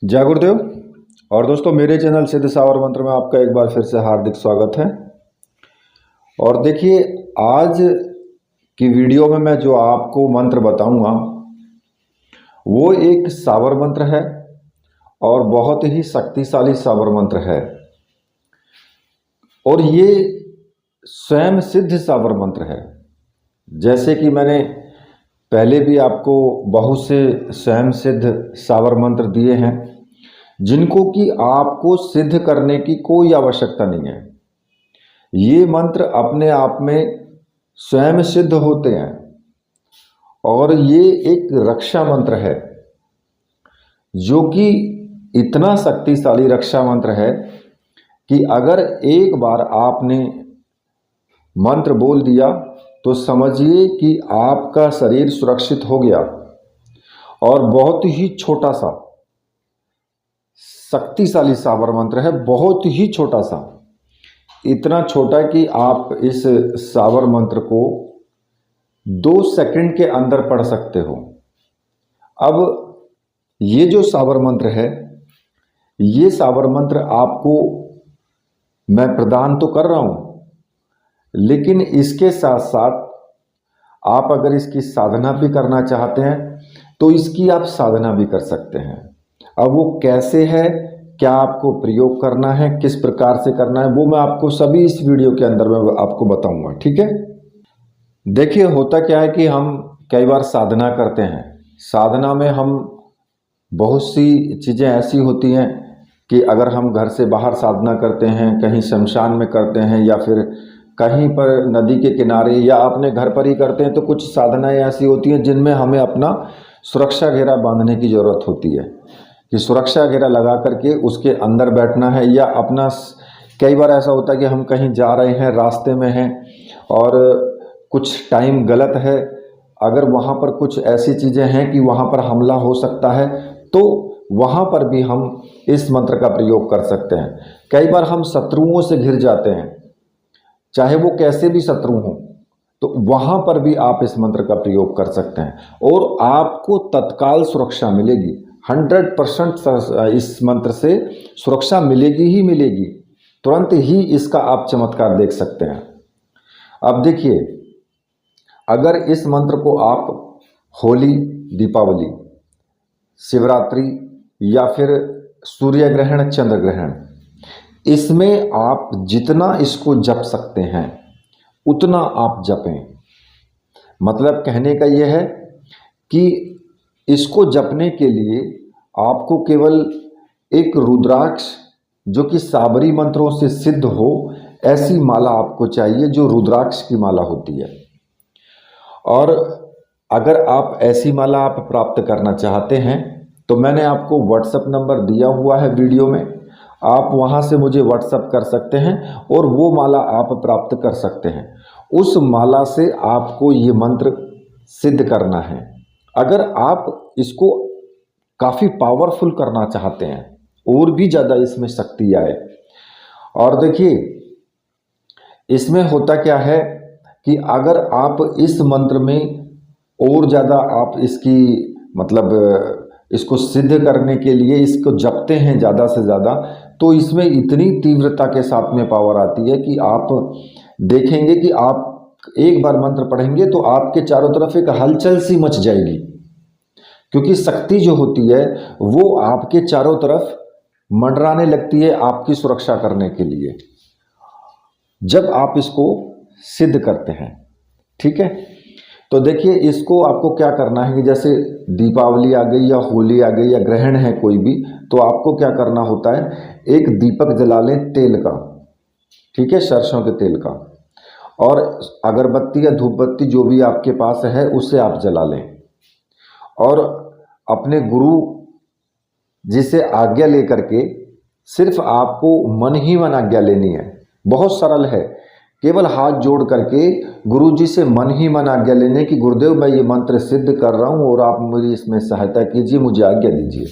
जय गुरुदेव। और दोस्तों, मेरे चैनल सिद्ध सावर मंत्र में आपका एक बार फिर से हार्दिक स्वागत है। और देखिए, आज की वीडियो में मैं जो आपको मंत्र बताऊंगा वो एक सावर मंत्र है और बहुत ही शक्तिशाली सावर मंत्र है। और ये स्वयं सिद्ध सावर मंत्र है। जैसे कि मैंने पहले भी आपको बहुत से स्वयं सिद्ध सावर मंत्र दिए हैं जिनको कि आपको सिद्ध करने की कोई आवश्यकता नहीं है। ये मंत्र अपने आप में स्वयं सिद्ध होते हैं और ये एक रक्षा मंत्र है जो कि इतना शक्तिशाली रक्षा मंत्र है कि अगर एक बार आपने मंत्र बोल दिया तो समझिए कि आपका शरीर सुरक्षित हो गया। और बहुत ही छोटा सा शक्तिशाली सावर मंत्र है, बहुत ही छोटा सा, इतना छोटा कि आप इस सावर मंत्र को 2 सेकंड के अंदर पढ़ सकते हो। अब ये जो सावर मंत्र है, ये सावर मंत्र आपको मैं प्रदान तो कर रहा हूं, लेकिन इसके साथ साथ आप अगर इसकी साधना भी करना चाहते हैं तो इसकी आप साधना भी कर सकते हैं। अब वो कैसे है, क्या आपको प्रयोग करना है, किस प्रकार से करना है, वो मैं आपको सभी इस वीडियो के अंदर में आपको बताऊंगा। ठीक है। देखिए, होता क्या है कि हम कई बार साधना करते हैं। साधना में हम बहुत सी चीज़ें ऐसी होती हैं कि अगर हम घर से बाहर साधना करते हैं, कहीं शमशान में करते हैं या फिर कहीं पर नदी के किनारे या अपने घर पर ही करते हैं, तो कुछ साधनाएं ऐसी होती हैं जिनमें हमें अपना सुरक्षा घेरा बांधने की ज़रूरत होती है कि सुरक्षा घेरा लगा करके उसके अंदर बैठना है। या अपना कई बार ऐसा होता है कि हम कहीं जा रहे हैं, रास्ते में हैं और कुछ टाइम गलत है, अगर वहाँ पर कुछ ऐसी चीज़ें हैं कि वहाँ पर हमला हो सकता है तो वहाँ पर भी हम इस मंत्र का प्रयोग कर सकते हैं। कई बार हम शत्रुओं से घिर जाते हैं, चाहे वो कैसे भी शत्रु हों, तो वहाँ पर भी आप इस मंत्र का प्रयोग कर सकते हैं और आपको तत्काल सुरक्षा मिलेगी। 100% इस मंत्र से सुरक्षा मिलेगी ही मिलेगी। तुरंत ही इसका आप चमत्कार देख सकते हैं। अब देखिए, अगर इस मंत्र को आप होली, दीपावली, शिवरात्रि या फिर सूर्य ग्रहण, चंद्र ग्रहण, इसमें आप जितना इसको जप सकते हैं उतना आप जपें। मतलब कहने का यह है कि इसको जपने के लिए आपको केवल एक रुद्राक्ष, जो कि साबरी मंत्रों से सिद्ध हो, ऐसी माला आपको चाहिए जो रुद्राक्ष की माला होती है। और अगर आप ऐसी माला आप प्राप्त करना चाहते हैं तो मैंने आपको व्हाट्सएप नंबर दिया हुआ है वीडियो में, आप वहां से मुझे व्हाट्सएप कर सकते हैं और वो माला आप प्राप्त कर सकते हैं। उस माला से आपको ये मंत्र सिद्ध करना है। अगर आप इसको काफ़ी पावरफुल करना चाहते हैं, और भी ज़्यादा इसमें शक्ति आए, और देखिए इसमें होता क्या है कि अगर आप इस मंत्र में और ज़्यादा आप इसकी मतलब इसको सिद्ध करने के लिए इसको जपते हैं ज़्यादा से ज़्यादा, तो इसमें इतनी तीव्रता के साथ में पावर आती है कि आप देखेंगे कि आप एक बार मंत्र पढ़ेंगे तो आपके चारों तरफ एक हलचल सी मच जाएगी, क्योंकि शक्ति जो होती है वो आपके चारों तरफ मंडराने लगती है आपकी सुरक्षा करने के लिए, जब आप इसको सिद्ध करते हैं। ठीक है। तो देखिए, इसको आपको क्या करना है कि जैसे दीपावली आ गई या होली आ गई या ग्रहण है कोई भी, तो आपको क्या करना होता है, एक दीपक जला लें तेल का, ठीक है, सरसों के तेल का, और अगरबत्ती या धूप बत्ती जो भी आपके पास है उससे आप जला लें और अपने गुरु जी से आज्ञा लेकर के सिर्फ आपको मन ही मन आज्ञा लेनी है। बहुत सरल है, केवल हाथ जोड़ करके गुरु जी से मन ही मन आज्ञा लेने की, गुरुदेव मैं ये मंत्र सिद्ध कर रहा हूँ और आप मेरी इसमें सहायता कीजिए, मुझे आज्ञा दीजिए।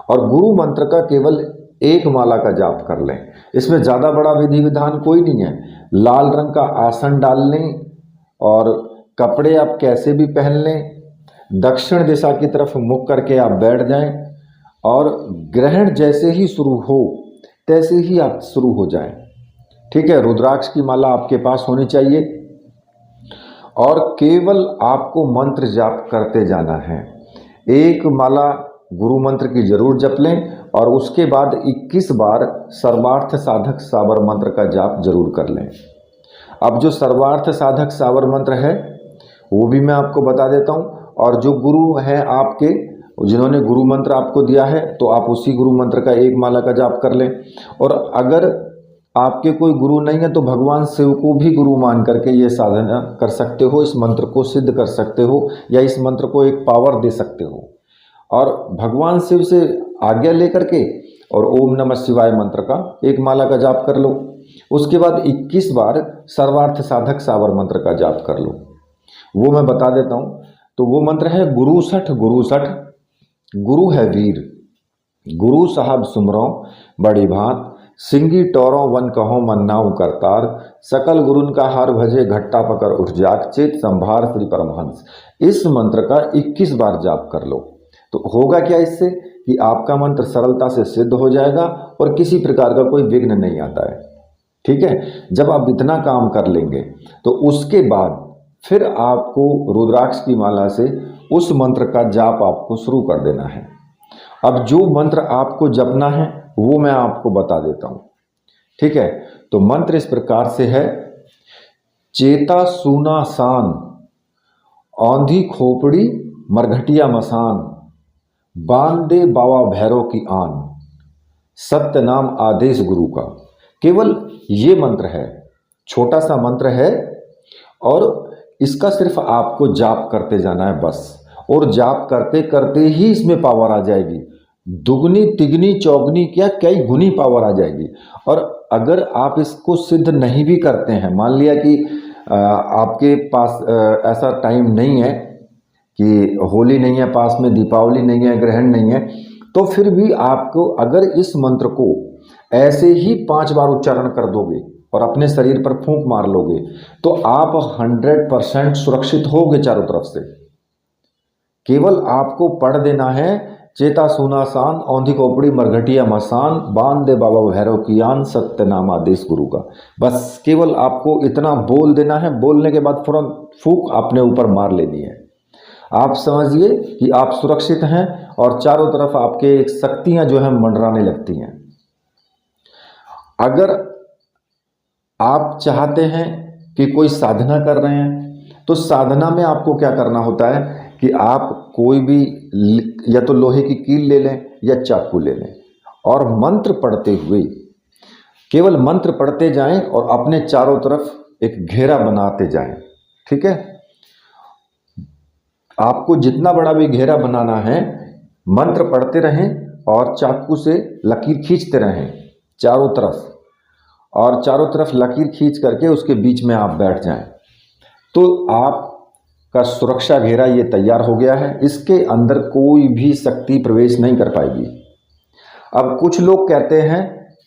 और गुरु मंत्र का केवल एक माला का जाप कर लें। इसमें ज़्यादा बड़ा विधि विधान कोई नहीं है। लाल रंग का आसन डाल लें और कपड़े आप कैसे भी पहन लें, दक्षिण दिशा की तरफ मुख करके आप बैठ जाएं और ग्रहण जैसे ही शुरू हो तैसे ही आप शुरू हो जाएं। ठीक है, रुद्राक्ष की माला आपके पास होनी चाहिए और केवल आपको मंत्र जाप करते जाना है। एक माला गुरु मंत्र की जरूर जप लें और उसके बाद 21 बार सर्वार्थ साधक सावर मंत्र का जाप जरूर कर लें। अब जो सर्वार्थ साधक सावर मंत्र है वो भी मैं आपको बता देता हूँ, और जो गुरु हैं आपके, जिन्होंने गुरु मंत्र आपको दिया है, तो आप उसी गुरु मंत्र का एक माला का जाप कर लें। और अगर आपके कोई गुरु नहीं है तो भगवान शिव को भी गुरु मान करके ये साधना कर सकते हो, इस मंत्र को सिद्ध कर सकते हो या इस मंत्र को एक पावर दे सकते हो। और भगवान शिव से आज्ञा लेकर के और ओम नमः शिवाय मंत्र का एक माला का जाप कर लो। उसके बाद 21 बार सर्वार्थ साधक सावर मंत्र का जाप कर लो। वो मैं बता देता हूँ। तो वो मंत्र है गुरु सठ गुरु सठ, गुरु है वीर, गुरु साहब सुमरो बड़ी भात, सिंगी टोरों वन कहो मन्नाऊ करतार, सकल गुरुन का हार भजे घट्टा पकर उठ जाग, चेत संभार श्री परमहंस। इस मंत्र का 21 बार जाप कर लो। तो होगा क्या इससे कि आपका मंत्र सरलता से सिद्ध हो जाएगा और किसी प्रकार का कोई विघ्न नहीं आता है। ठीक है, जब आप इतना काम कर लेंगे तो उसके बाद फिर आपको रुद्राक्ष की माला से उस मंत्र का जाप आपको शुरू कर देना है। अब जो मंत्र आपको जपना है वो मैं आपको बता देता हूँ। ठीक है, तो मंत्र इस प्रकार से है, चेता सूना सान, औंधी खोपड़ी मरघटिया मसान, बांधे बाबा भैरव की आन, सत्य नाम आदेश गुरु का। केवल ये मंत्र है, छोटा सा मंत्र है और इसका सिर्फ आपको जाप करते जाना है बस। और जाप करते करते ही इसमें पावर आ जाएगी, दुगनी तिगनी चौगनी क्या कई गुनी पावर आ जाएगी। और अगर आप इसको सिद्ध नहीं भी करते हैं, मान लिया कि आपके पास ऐसा टाइम नहीं है कि होली नहीं है पास में, दीपावली नहीं है, ग्रहण नहीं है, तो फिर भी आपको अगर इस मंत्र को ऐसे ही 5 बार उच्चारण कर दोगे और अपने शरीर पर फूंक मार लोगे तो आप 100% सुरक्षित होगे चारों तरफ से। केवल आपको पढ़ देना है, चेता सुना सान, औंधी खोपड़ी मरघटिया मसान, बांध दे बाबा भैरव की आन, सत्य नाम आदेश गुरु का। बस केवल आपको इतना बोल देना है, बोलने के बाद फौरन फूंक अपने ऊपर मार लेनी है। आप समझिए कि आप सुरक्षित हैं और चारों तरफ आपके शक्तियां जो है मंडराने लगती हैं। अगर आप चाहते हैं कि कोई साधना कर रहे हैं तो साधना में आपको क्या करना होता है कि आप कोई भी या तो लोहे की कील ले लें या चाकू ले लें और मंत्र पढ़ते हुए केवल मंत्र पढ़ते जाएं और अपने चारों तरफ एक घेरा बनाते जाएं। ठीक है, आपको जितना बड़ा भी घेरा बनाना है, मंत्र पढ़ते रहें और चाकू से लकीर खींचते रहें चारों तरफ, और चारों तरफ लकीर खींच करके उसके बीच में आप बैठ जाएं। तो आपका सुरक्षा घेरा ये तैयार हो गया है, इसके अंदर कोई भी शक्ति प्रवेश नहीं कर पाएगी। अब कुछ लोग कहते हैं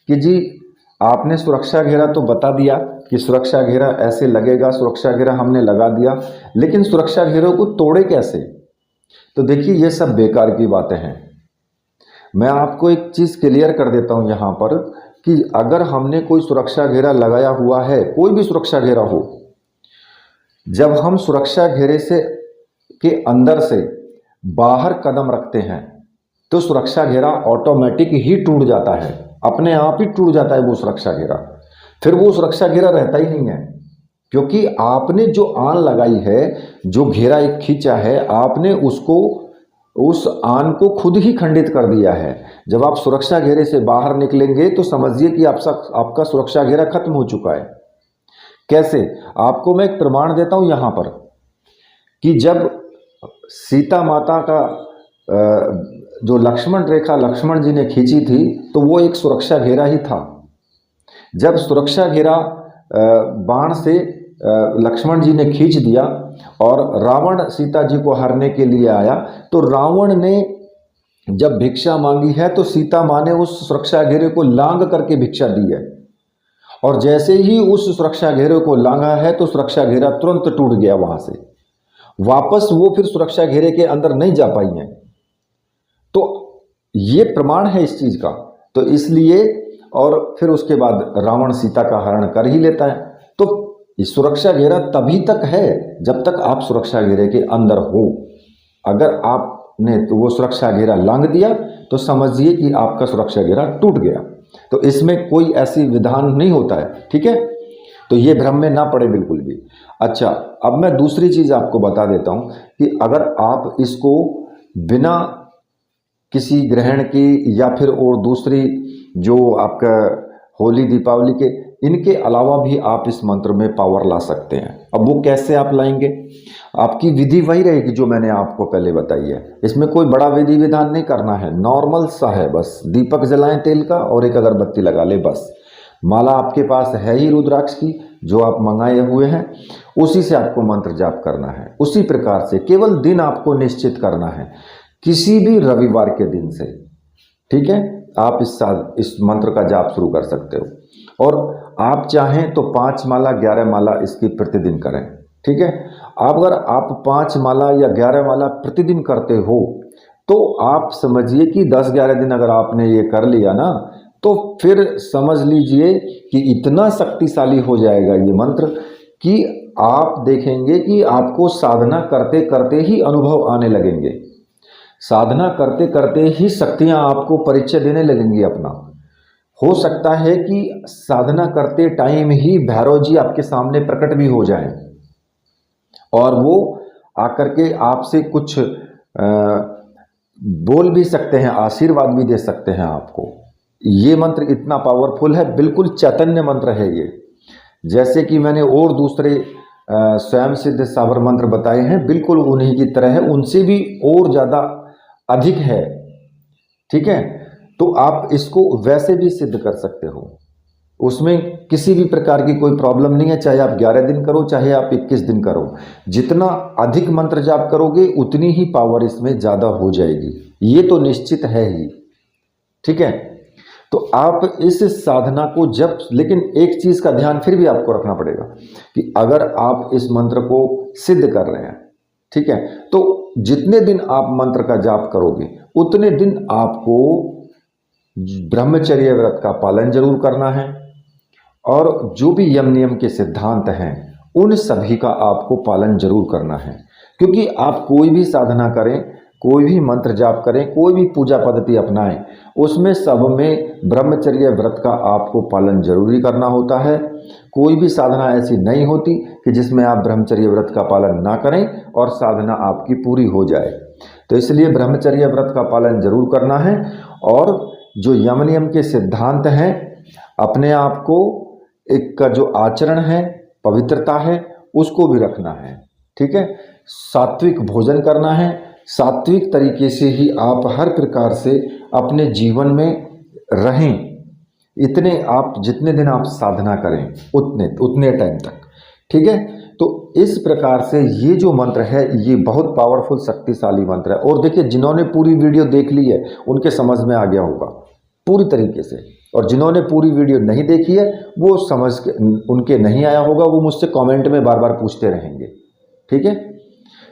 कि जी आपने सुरक्षा घेरा तो बता दिया कि सुरक्षा घेरा ऐसे लगेगा, सुरक्षा घेरा हमने लगा दिया, लेकिन सुरक्षा घेरों को तोड़े कैसे? तो देखिए ये सब बेकार की बातें हैं। मैं आपको एक चीज़ क्लियर कर देता हूं यहाँ पर कि अगर हमने कोई सुरक्षा घेरा लगाया हुआ है, कोई भी सुरक्षा घेरा हो, जब हम सुरक्षा घेरे से के अंदर से बाहर कदम रखते हैं तो सुरक्षा घेरा ऑटोमेटिक ही टूट जाता है, अपने आप ही टूट जाता है वो सुरक्षा घेरा। फिर वो सुरक्षा घेरा रहता ही नहीं है, क्योंकि आपने जो आन लगाई है, जो घेरा एक खींचा है, आपने उसको उस आन को खुद ही खंडित कर दिया है। जब आप सुरक्षा घेरे से बाहर निकलेंगे तो समझिए कि आपका सुरक्षा घेरा खत्म हो चुका है। कैसे? आपको मैं एक प्रमाण देता हूं यहां पर कि जब सीता माता का जो लक्ष्मण रेखा लक्ष्मण जी ने खींची थी तो वो एक सुरक्षा घेरा ही था। जब सुरक्षा घेरा बाण से लक्ष्मण जी ने खींच दिया और रावण सीता जी को हरने के लिए आया, तो रावण ने जब भिक्षा मांगी है तो सीता माँ ने उस सुरक्षा घेरे को लांग करके भिक्षा दी है, और जैसे ही उस सुरक्षा घेरे को लांगा है तो सुरक्षा घेरा तुरंत टूट गया। वहां से वापस वो फिर सुरक्षा घेरे के अंदर नहीं जा पाई हैं। तो ये प्रमाण है इस चीज का। तो इसलिए, और फिर उसके बाद रावण सीता का हरण कर ही लेता है। तो ये सुरक्षा घेरा तभी तक है जब तक आप सुरक्षा घेरे के अंदर हो। अगर आपने तो वो सुरक्षा घेरा लांघ दिया तो समझिए कि आपका सुरक्षा घेरा टूट गया। तो इसमें कोई ऐसी विधान नहीं होता है, ठीक है। तो ये भ्रम में ना पड़े बिल्कुल भी। अच्छा, अब मैं दूसरी चीज आपको बता देता हूं कि अगर आप इसको बिना किसी ग्रहण की या फिर और दूसरी जो आपका होली दीपावली के, इनके अलावा भी आप इस मंत्र में पावर ला सकते हैं। अब वो कैसे आप लाएंगे? आपकी विधि वही रहेगी जो मैंने आपको पहले बताई है। इसमें कोई बड़ा विधि विधान नहीं करना है, नॉर्मल सा है। बस दीपक जलाएं तेल का और एक अगरबत्ती लगा ले बस। माला आपके पास है ही रुद्राक्ष की जो आप मंगाए हुए हैं, उसी से आपको मंत्र जाप करना है। उसी प्रकार से केवल दिन आपको निश्चित करना है, किसी भी रविवार के दिन से, ठीक है। आप इस मंत्र का जाप शुरू कर सकते हो। और आप चाहें तो 5 माला 11 माला इसकी प्रतिदिन करें, ठीक है। अगर आप 5 माला या 11 माला प्रतिदिन करते हो तो आप समझिए कि 10-11 दिन अगर आपने ये कर लिया ना, तो फिर समझ लीजिए कि इतना शक्तिशाली हो जाएगा ये मंत्र कि आप देखेंगे कि आपको साधना करते करते ही अनुभव आने लगेंगे। साधना करते करते ही शक्तियां आपको परिचय देने लगेंगी अपना। हो सकता है कि साधना करते टाइम ही भैरव जी आपके सामने प्रकट भी हो जाएं और वो आकर के आपसे कुछ बोल भी सकते हैं, आशीर्वाद भी दे सकते हैं आपको। ये मंत्र इतना पावरफुल है, बिल्कुल चैतन्य मंत्र है ये। जैसे कि मैंने और दूसरे स्वयं सिद्ध सावर मंत्र बताए हैं, बिल्कुल उन्हीं की तरह है, उनसे भी और ज़्यादा अधिक है, ठीक है। तो आप इसको वैसे भी सिद्ध कर सकते हो, उसमें किसी भी प्रकार की कोई प्रॉब्लम नहीं है। चाहे आप 11 दिन करो, चाहे आप 21 दिन करो, जितना अधिक मंत्र जाप करोगे उतनी ही पावर इसमें ज़्यादा हो जाएगी, ये तो निश्चित है ही, ठीक है। तो आप इस साधना को जब, लेकिन एक चीज का ध्यान फिर भी आपको रखना पड़ेगा कि अगर आप इस मंत्र को सिद्ध कर रहे हैं, ठीक है, तो जितने दिन आप मंत्र का जाप करोगे उतने दिन आपको ब्रह्मचर्य व्रत का पालन जरूर करना है। और जो भी यम नियम के सिद्धांत हैं उन सभी का आपको पालन जरूर करना है। क्योंकि आप कोई भी साधना करें, कोई भी मंत्र जाप करें, कोई भी पूजा पद्धति अपनाएं, उसमें सब में ब्रह्मचर्य व्रत का आपको पालन जरूरी करना होता है। कोई भी साधना ऐसी नहीं होती कि जिसमें आप ब्रह्मचर्य व्रत का पालन ना करें और साधना आपकी पूरी हो जाए। तो इसलिए ब्रह्मचर्य व्रत का पालन जरूर करना है। और जो यम नियम के सिद्धांत हैं, अपने आप को एक का जो आचरण है, पवित्रता है, उसको भी रखना है, ठीक है। सात्विक भोजन करना है। सात्विक तरीके से ही आप हर प्रकार से अपने जीवन में रहें। इतने आप जितने दिन आप साधना करें उतने टाइम तक, ठीक है। तो इस प्रकार से ये जो मंत्र है ये बहुत पावरफुल शक्तिशाली मंत्र है। और देखिए, जिन्होंने पूरी वीडियो देख ली है उनके समझ में आ गया होगा पूरी तरीके से, और जिन्होंने पूरी वीडियो नहीं देखी है वो समझ के उनके नहीं आया होगा, वो मुझसे कमेंट में बार बार पूछते रहेंगे, ठीक है।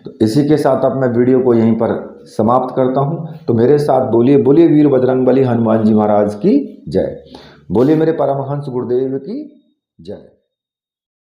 तो इसी के साथ अब मैं वीडियो को यहीं पर समाप्त करता हूं। तो मेरे साथ बोलिए, बोलिए वीर बजरंगबली हनुमान जी महाराज की जय। बोलिए मेरे परमहंस गुरुदेव की जय।